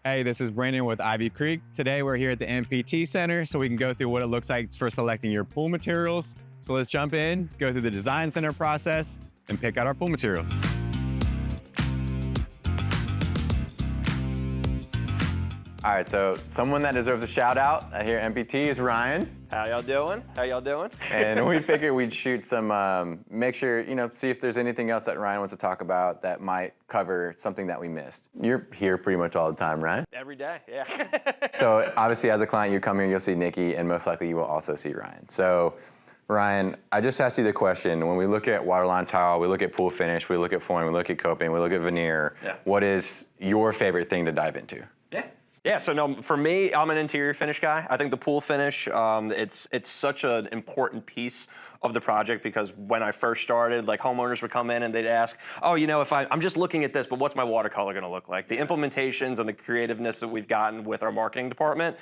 Hey, this is Brandon with Ivy Creek. Today we're here at the NPT Center so we can go through what it looks like for selecting your pool materials. So let's jump in, go through the design center process, and pick out our pool materials. All right, so someone that deserves a shout out here at NPT is Ryan. How y'all doing? How y'all doing? And we figured we'd shoot some, make sure, see if there's anything else that Ryan wants to talk about that might cover something that we missed. You're here pretty much all the time, right? Every day, yeah. So obviously as a client, you come here, you'll see Nikki, and most likely you will also see Ryan. So Ryan, I just asked you the question, when we look at waterline tile, we look at pool finish, we look at flooring, we look at coping, we look at veneer, what is your favorite thing to dive into? Yeah, so no, for me, I'm an interior finish guy. I think the pool finish, it's such an important piece of the project because when I first started, like homeowners would come in and they'd ask, oh, if I'm just looking at this, but what's my watercolor gonna look like? The implementations and the creativeness that we've gotten with our marketing department,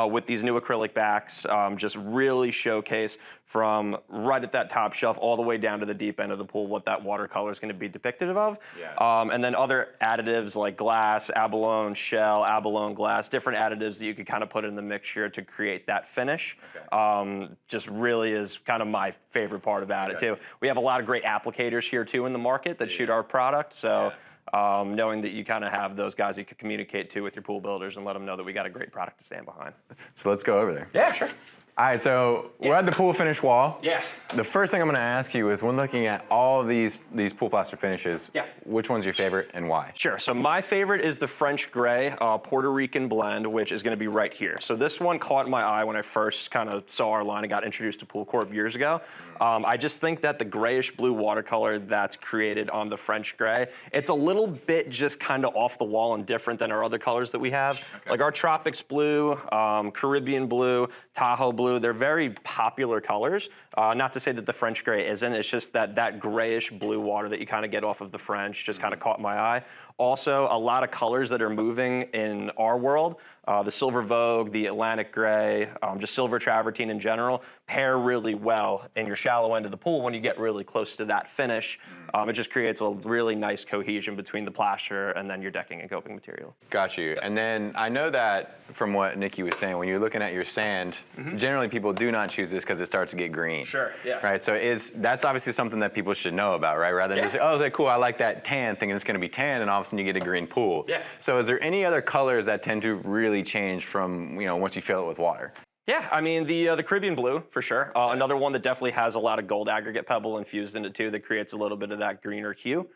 with these new acrylic backs, just really showcase from right at that top shelf all the way down to the deep end of the pool what that watercolor is gonna be depicted of. And then other additives like glass, abalone shell, abalone glass, different additives that you could kind of put in the mixture to create that finish. Just really is kind of my favorite part about it too. We have a lot of great applicators here too in the market that shoot our product. So knowing that you kind of have those guys you could communicate to with your pool builders and let them know that we got a great product to stand behind. So let's go over there. Yeah, sure. All right, so we're at the pool finish wall. Yeah. The first thing I'm gonna ask you is when looking at all of these pool plaster finishes, which one's your favorite and why? Sure, so my favorite is the French Gray Puerto Rican blend, which is gonna be right here. So this one caught my eye when I first kind of saw our line and got introduced to Pool Corp years ago. I just think that the grayish blue watercolor that's created on the French Gray, it's a little bit just kind of off the wall and different than our other colors that we have. Like our Tropics blue, Caribbean blue, Tahoe blue, they're very popular colors. Not to say that the French Gray isn't, it's just that grayish blue water that you kind of get off of the French just kind of caught my eye. Also, a lot of colors that are moving in our world, the Silver Vogue, the Atlantic Gray, just silver travertine in general, pair really well in your shallow end of the pool when you get really close to that finish. It just creates a really nice cohesion between the plaster and then your decking and coping material. Got you. And then I know that from what Nikki was saying, when you're looking at your sand, generally people do not choose this because it starts to get green. Sure, yeah. Right, so that's obviously something that people should know about, right? Rather than just say, oh, okay, cool, I like that tan, thinking it's gonna be tan, and all of a sudden you get a green pool. Yeah. So is there any other colors that tend to really change from, once you fill it with water? Yeah, I mean, the Caribbean blue, for sure. Another one that definitely has a lot of gold aggregate pebble infused in it too that creates a little bit of that greener hue.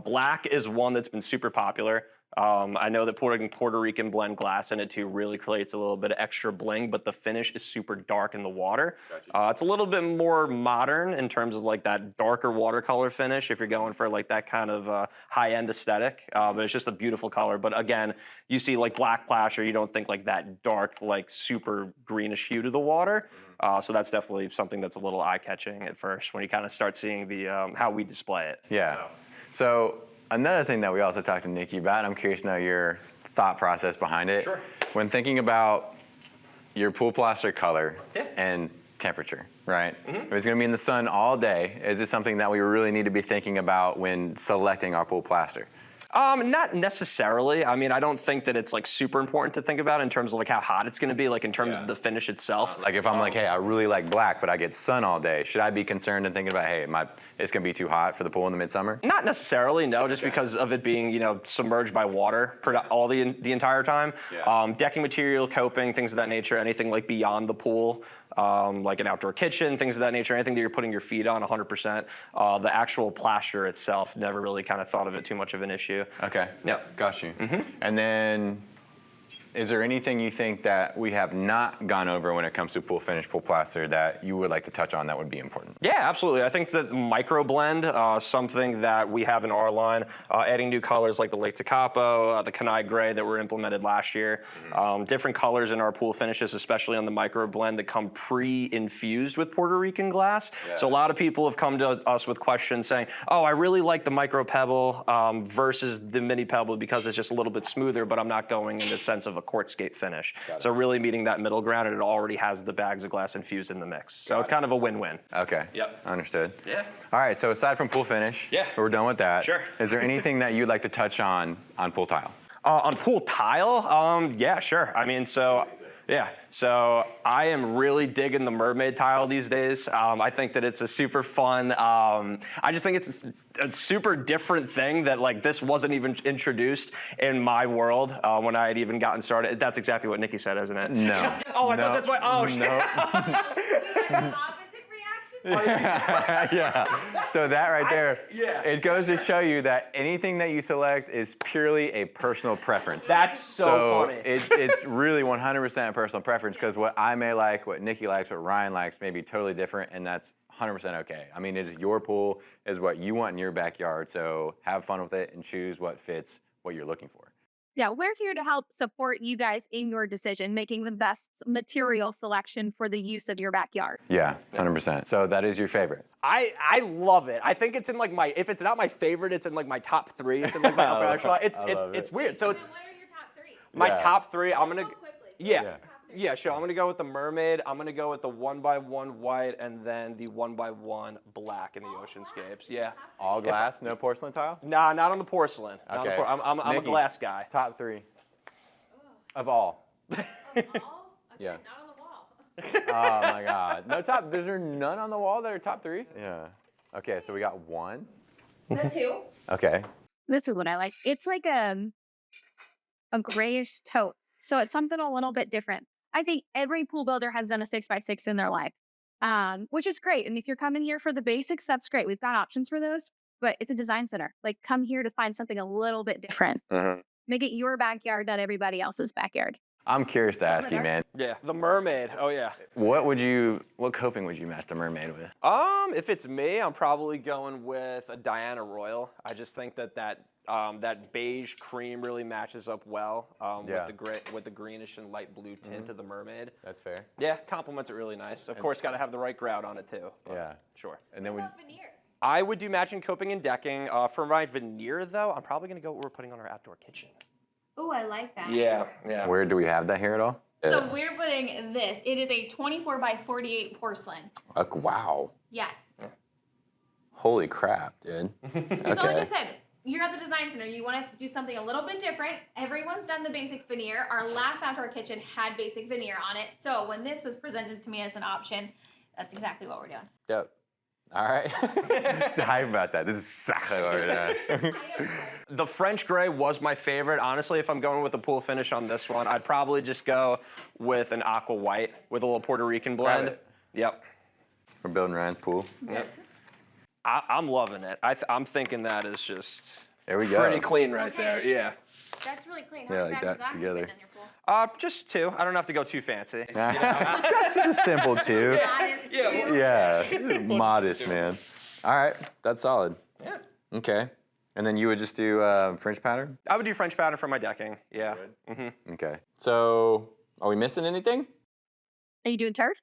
Black is one that's been super popular. I know that Puerto Rican blend glass in it too really creates a little bit of extra bling, but the finish is super dark in the water. It's a little bit more modern in terms of like that darker watercolor finish if you're going for like that kind of high-end aesthetic, but it's just a beautiful color. But again, you see like black plaster, you don't think like that dark, like super greenish hue to the water. So that's definitely something that's a little eye-catching at first when you kind of start seeing the how we display it. Yeah. So another thing that we also talked to Nikki about, and I'm curious to know your thought process behind it. Sure. When thinking about your pool plaster color and temperature, right? If it's gonna be in the sun all day, is this something that we really need to be thinking about when selecting our pool plaster? Not necessarily. I mean, I don't think that it's like super important to think about in terms of like how hot it's gonna be, like in terms of the finish itself. Like if I'm like, hey, I really like black, but I get sun all day, should I be concerned and thinking about, hey, it's gonna be too hot for the pool in the midsummer? Not necessarily, no, just because of it being, submerged by water all the entire time. Decking material, coping, things of that nature, anything like beyond the pool, like an outdoor kitchen, things of that nature, anything that you're putting your feet on 100%. The actual plaster itself, never really kind of thought of it too much of an issue. Okay, got you. And then, is there anything you think that we have not gone over when it comes to pool finish, pool plaster that you would like to touch on that would be important? Yeah, absolutely. I think that micro blend, something that we have in our line, adding new colors like the Lake Tekapo, the Kenai Gray that were implemented last year, different colors in our pool finishes, especially on the micro blend that come pre-infused with Puerto Rican glass. So a lot of people have come to us with questions saying, oh, I really like the micro pebble versus the mini pebble because it's just a little bit smoother, but I'm not going in the sense of a quartzscape finish. So really meeting that middle ground, and it already has the bags of glass infused in the mix. So it's kind of a win-win. Okay. Yep. Understood. Yeah. All right, so aside from pool finish, Yeah. we're done with that. Sure. Is there anything that you'd like to touch on pool tile? On pool tile, yeah, sure. I mean, so I am really digging the mermaid tile these days. I think that it's a super fun. I just think it's a super different thing that like this wasn't even introduced in my world when I had even gotten started. That's exactly what Nikki said, isn't it? No. Oh, I thought that's why. Oh, No. Yeah. So that right there, it goes to show you that anything that you select is purely a personal preference. That's so funny. It's really 100% a personal preference because what I may like, what Nikki likes, what Ryan likes may be totally different, and that's 100% okay. I mean, it's your pool, is what you want in your backyard, so have fun with it and choose what fits what you're looking for. Yeah, we're here to help support you guys in your decision, making the best material selection for the use of your backyard. Yeah, 100%. So that is your favorite. I love it. I think it's in like my, if it's not my favorite, it's in like my top 3. It's in like my upper echelon. It's weird. So it's What are your top 3? my Yeah. top 3. I'm gonna, Go quickly. yeah. Yeah, sure. I'm gonna go with the mermaid. I'm gonna go with the 1x1 white, and then the 1x1 black in the oceanscapes. Yeah. All glass, no porcelain tile? Nah, not on the porcelain. Not on the Okay. I'm a Nikki. glass guy. Top 3 of all. Okay, Yeah. not on the wall. Oh my God. No top, there's none on the wall that are top 3? Yeah. Okay, so we got 1. The 2. Okay. This is what I like. It's like a grayish taupe. So it's something a little bit different. I think every pool builder has done a 6x6 in their life, which is great. And if you're coming here for the basics, that's great. We've got options for those, but it's a design center. Like, come here to find something a little bit different. Make it your backyard, not everybody else's backyard. I'm curious to ask you, man. Yeah. The mermaid. Oh yeah. What coping would you match the mermaid with? If it's me, I'm probably going with a Diana Royal. I just think that beige cream really matches up well Yeah. with the greenish and light blue tint of the mermaid. That's fair. Yeah, complements it really nice. Of course, got to have the right grout on it too. but Yeah. Sure. And then veneer? I would do matching coping and decking. For my veneer though, I'm probably gonna go what we're putting on our outdoor kitchen. Oh, I like that. Yeah. where do we have that here at all? So we're putting this. It is a 24x48 porcelain. Wow. Yes. Holy crap, dude. Okay. So like I said, you're at the design center. You want to do something a little bit different. Everyone's done the basic veneer. Our last outdoor kitchen had basic veneer on it. So when this was presented to me as an option, that's exactly what we're doing. Yep. All right. Just hype about that. This is exactly what we're doing. The French gray was my favorite. Honestly, if I'm going with a pool finish on this one, I'd probably just go with an aqua white with a little Puerto Rican blend. it. Yep. We're building Ryan's pool. Yep. I'm loving it. I'm thinking that is just There we go. pretty clean right there. Yeah. That's really clean. Yeah, like that together. Just 2. I don't have to go too fancy. That's just a simple 2. Yeah, modest, man. All right, that's solid. Yeah. Okay. And then you would just do French pattern? I would do French pattern for my decking. Yeah. Okay. So, are we missing anything? Are you doing turf?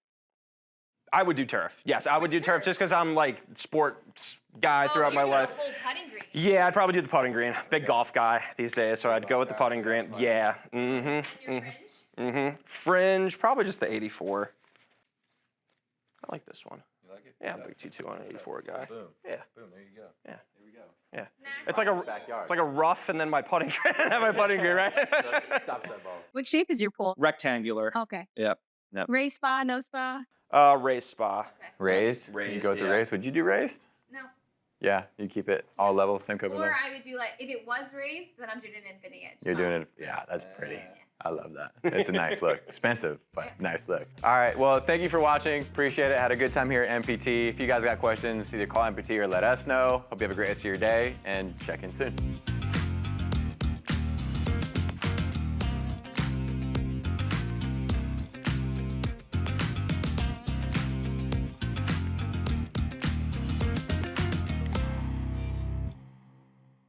I would do turf. Yes, I would do turf just because I'm like sports guy throughout my life. Whole putting green. Yeah, I'd probably do the putting green. Big golf guy these days, so I'd go with the putting green. Yeah. Your fringe? Fringe, probably just the 84. I like this one. You like it? Yeah, big 2-2 on 84 guy. Boom. Yeah. Boom, there you go. Yeah. There we go. Yeah. Snack It's like a Backyard. it's like a rough and then my putting green and my putting green, right? Stop that ball. What shape is your pool? Rectangular. Okay. Yep. Raised spa, no spa? Raised spa. Raised? You Raised, go with the yeah. raised. Would you do raised? No. Yeah, you keep it all level, same coping Or level. I would do like, if it was raised, then I'm doing an infinity edge. You're doing it. Yeah, that's pretty. I love that. It's a nice look. Expensive, but nice look. All right, well, thank you for watching. Appreciate it. Had a good time here at NPT. If you guys got questions, either call NPT or let us know. Hope you have a great rest of your day, and check in soon.